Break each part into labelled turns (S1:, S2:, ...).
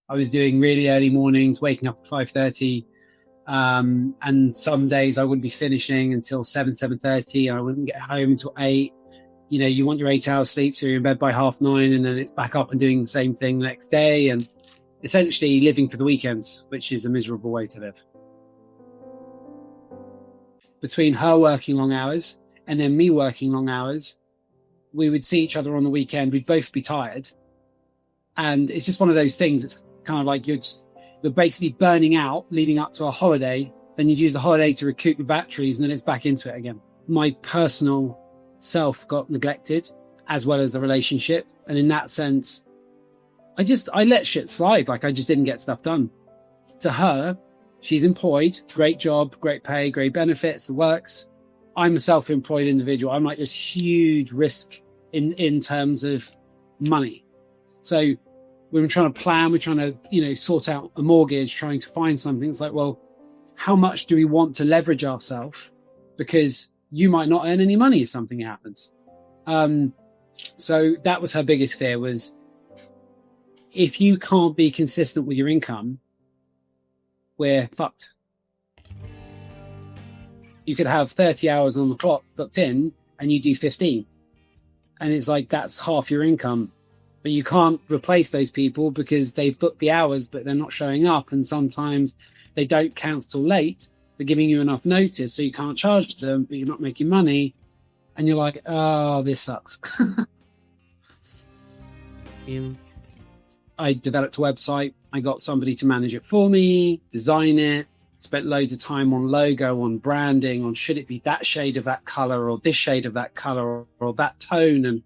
S1: I was doing really early mornings, waking up at 5:30. And some days I wouldn't be finishing until 7:30. I wouldn't get home until 8. You know, you want your 8 hours sleep, so you're in bed by 9:30, and then it's back up and doing the same thing the next day, and essentially living for the weekends, which is a miserable way to live. Between her working long hours and then me working long hours, we would see each other on the weekend. We'd both be tired. And it's just one of those things. It's kind of like you're basically burning out leading up to a holiday. Then you'd use the holiday to recoup your batteries, and then it's back into it again. My personal self got neglected, as well as the relationship. And in that sense, I let shit slide. Like, I just didn't get stuff done. To her, she's employed, great job, great pay, great benefits, the works. I'm a self-employed individual. I'm like this huge risk in terms of money. So when we're trying to plan, we're trying to, sort out a mortgage, trying to find something. It's like, well, how much do we want to leverage ourselves? Because you might not earn any money if something happens. So that was her biggest fear, was if you can't be consistent with your income, we're fucked. You could have 30 hours on the clock booked in and you do 15. And it's like, that's half your income. But you can't replace those people because they've booked the hours, but they're not showing up. And sometimes they don't cancel late. They're giving you enough notice, so you can't charge them, but you're not making money. And you're like, oh, this sucks. I developed a website. I got somebody to manage it for me, design it, spent loads of time on logo, on branding, on should it be that shade of that color or this shade of that color or that tone, and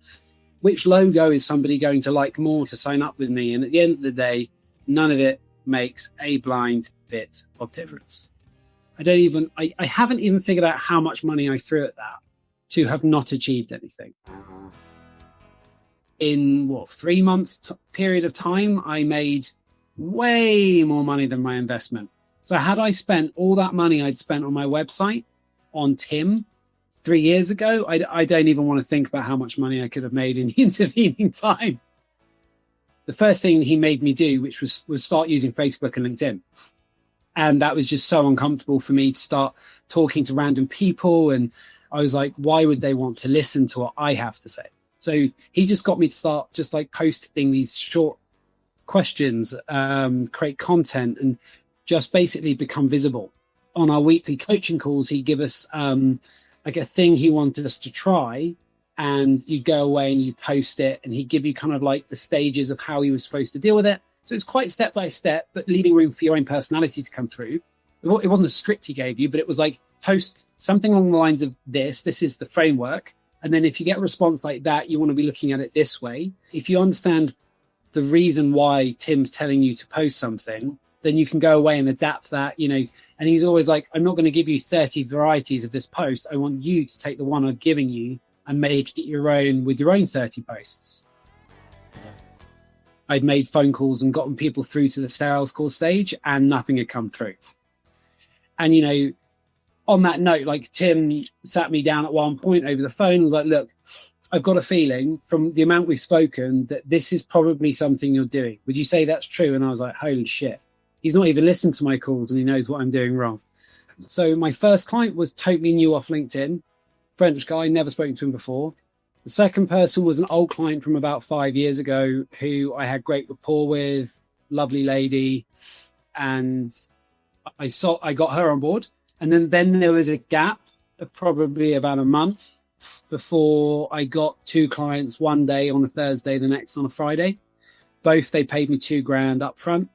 S1: which logo is somebody going to like more to sign up with me. And at the end of the day, none of it makes a blind bit of difference. I haven't even figured out how much money I threw at that to have not achieved anything. In 3 months period of time, I made way more money than my investment. So had I spent all that money I'd spent on my website on Tim 3 years ago, I don't even want to think about how much money I could have made in the intervening time. The first thing he made me do, which was start using Facebook and LinkedIn. And that was just so uncomfortable for me to start talking to random people. And I was like, why would they want to listen to what I have to say? So he just got me to start just like posting these short questions, create content, and just basically become visible. On our weekly coaching calls, he'd give us like a thing he wanted us to try, and you'd go away and you post it, and he'd give you kind of like the stages of how he was supposed to deal with it. So it's quite step by step, but leaving room for your own personality to come through. It wasn't a script he gave you, but it was like, post something along the lines of this is the framework. And then if you get a response like that, you want to be looking at it this way. If you understand the reason why Tim's telling you to post something, then you can go away and adapt that, And he's always like, I'm not going to give you 30 varieties of this post. I want you to take the one I'm giving you and make it your own with your own 30 posts. I'd made phone calls and gotten people through to the sales call stage, and nothing had come through. And, on that note, like, Tim sat me down at one point over the phone and was like, look, I've got a feeling from the amount we've spoken that this is probably something you're doing. Would you say that's true? And I was like, holy shit. He's not even listened to my calls and he knows what I'm doing wrong. So my first client was totally new off LinkedIn. French guy, never spoken to him before. The second person was an old client from about 5 years ago who I had great rapport with, lovely lady. And I got her on board. And then there was a gap of probably about a month before I got 2 clients, one day on a Thursday, the next on a Friday. Both, they paid me $2,000 up front.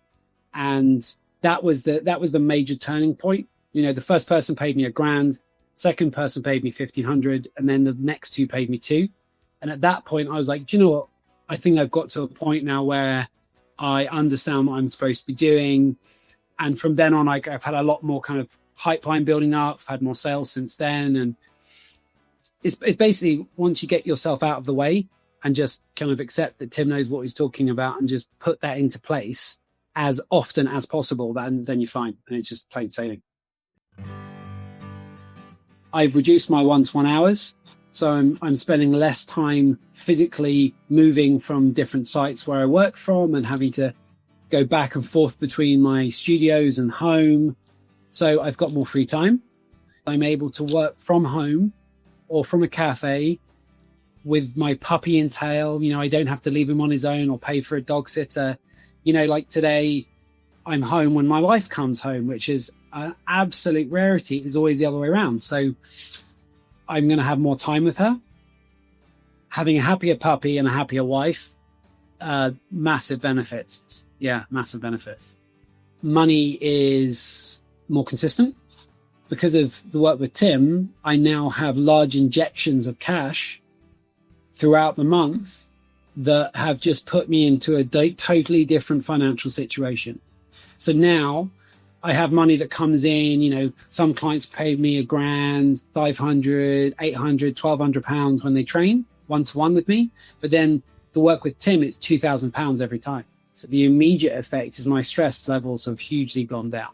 S1: And that was the major turning point. The first person paid me $1,000, second person paid me $1,500, and then the next 2 paid me $2,000. And at that point, I was like, do you know what? I think I've got to a point now where I understand what I'm supposed to be doing. And from then on, I've had a lot more kind of pipeline building up. I've had more sales since then. And it's basically, once you get yourself out of the way and just kind of accept that Tim knows what he's talking about and just put that into place as often as possible, then you're fine. And it's just plain sailing. I've reduced my one-to-one hours. So I'm spending less time physically moving from different sites where I work from and having to go back and forth between my studios and home. So I've got more free time. I'm able to work from home or from a cafe with my puppy in tail. You know, I don't have to leave him on his own or pay for a dog sitter. You know, like today, I'm home when my wife comes home, which is an absolute rarity. It's always the other way around. So I'm going to have more time with her. Having a happier puppy and a happier wife, massive benefits. Yeah, massive benefits. Money is more consistent. Because of the work with Tim, I now have large injections of cash throughout the month that have just put me into a totally different financial situation. So now I have money that comes in, you know, some clients pay me $1,000, 500, 800, 1,200 pounds when they train one-to-one with me. But then the work with Tim, it's 2,000 pounds every time. So the immediate effect is my stress levels have hugely gone down.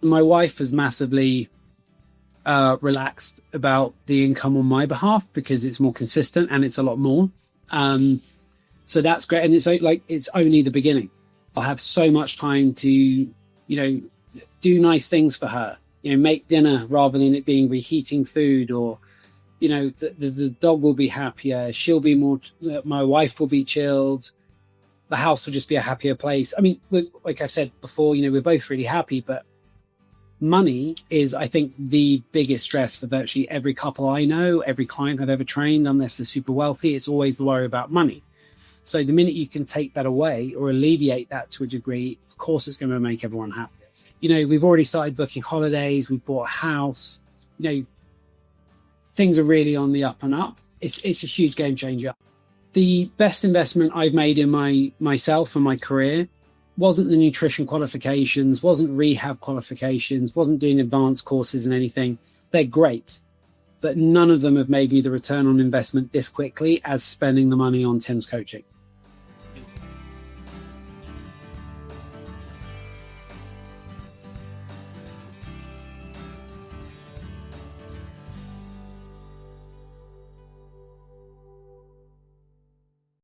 S1: My wife has massively relaxed about the income on my behalf because it's more consistent and it's a lot more. So that's great. And it's like, it's only the beginning. I'll have so much time to, you know, do nice things for her, you know, make dinner rather than it being reheating food, or, you know, the dog will be happier. She'll be more, my wife will be chilled. The house will just be a happier place. I mean, like I said before, you know, we're both really happy, but money is, I think, the biggest stress for virtually every couple I know, every client I've ever trained, unless they're super wealthy. It's always the worry about money. So the minute you can take that away or alleviate that to a degree, of course, it's going to make everyone happy. You know, we've already started booking holidays. We've bought a house. You know, things are really on the up and up. It's a huge game changer. The best investment I've made in myself and my career wasn't the nutrition qualifications, wasn't rehab qualifications, wasn't doing advanced courses and anything. They're great, but none of them have made me the return on investment this quickly as spending the money on Tim's coaching.